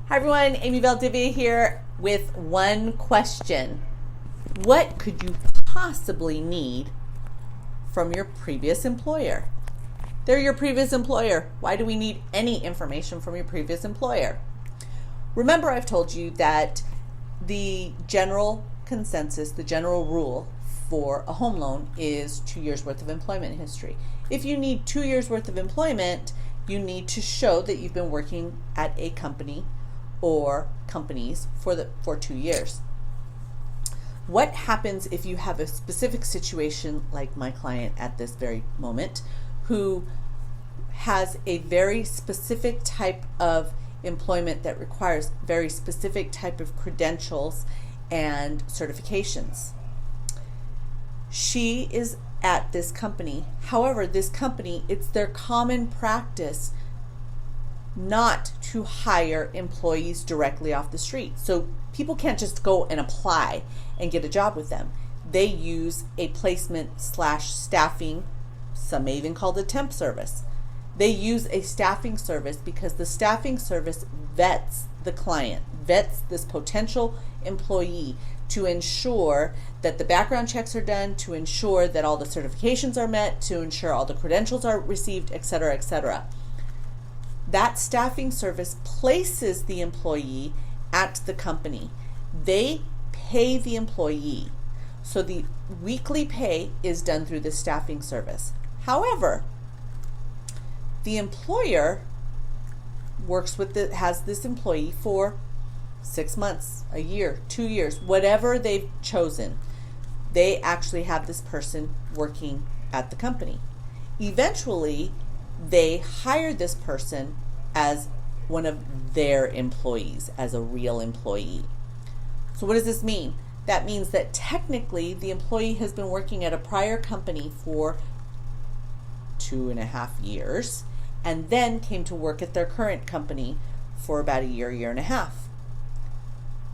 Hi everyone, Amy Valdivia here with one question. What could you possibly need from your previous employer? They're your previous employer. Why do we need any information from your previous employer? Remember, I've told you that the general consensus, the general rule for a home loan is 2 years worth of employment history. If you need 2 years worth of employment, you need to show that you've been working at a company or companies for 2 years. What happens if you have a specific situation like my client at this very moment who has a very specific type of employment that requires very specific type of credentials and certifications? She is at this company. However, this company, it's their common practice not to hire employees directly off the street. So people can't just go and apply and get a job with them. They use a placement / staffing, some may even call it temp service. They use a staffing service because the staffing service vets the client, vets this potential employee to ensure that the background checks are done, to ensure that all the certifications are met, to ensure all the credentials are received, etc., etc. That staffing service places the employee at the company. They pay the employee. So the weekly pay is done through the staffing service. However, the employer has this employee for 6 months, a year, 2 years, whatever they've chosen. They actually have this person working at the company. Eventually, they hire this person as one of their employees, as a real employee. So what does this mean? That means that technically the employee has been working at a prior company for 2.5 years and then came to work at their current company for about a year and a half.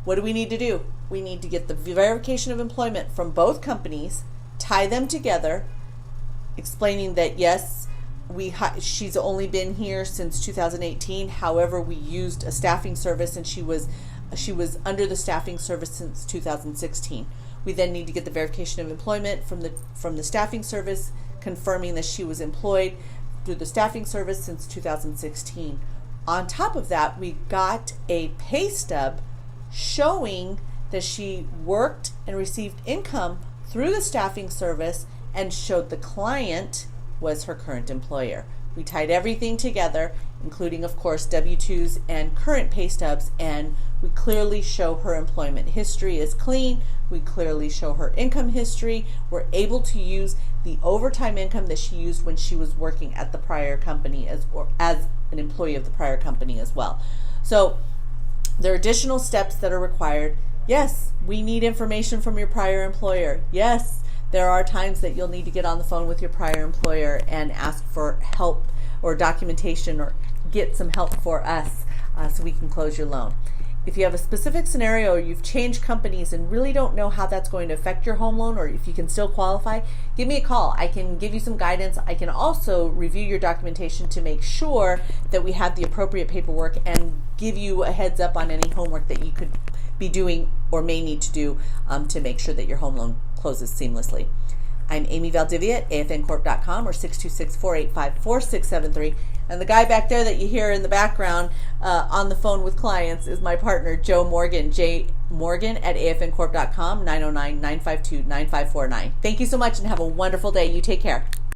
What do we need to do? We need to get the verification of employment from both companies, tie them together, explaining that yes, she's only been here since 2018. However, we used a staffing service and she was under the staffing service since 2016. We then need to get the verification of employment from the staffing service, confirming that she was employed through the staffing service since 2016. On top of that, we got a pay stub showing that she worked and received income through the staffing service and showed the client was her current employer. We tied everything together, including, of course, W-2s and current pay stubs, and we clearly show her employment history is clean. We clearly show her income history. We're able to use the overtime income that she used when she was working at the prior company as an employee of the prior company as well. So there are additional steps that are required. Yes, we need information from your prior employer. Yes, there are times that you'll need to get on the phone with your prior employer and ask for help or documentation or get some help for us so we can close your loan. If you have a specific scenario or you've changed companies and really don't know how that's going to affect your home loan or if you can still qualify, give me a call. I can give you some guidance. I can also review your documentation to make sure that we have the appropriate paperwork and give you a heads up on any homework that you could be doing or may need to do to make sure that your home loan closes seamlessly. I'm Amy Valdivia at afncorp.com or 626-485-4673. And the guy back there that you hear in the background on the phone with clients is my partner, Joe Morgan, J. Morgan at afncorp.com, 909-952-9549. Thank you so much and have a wonderful day. You take care.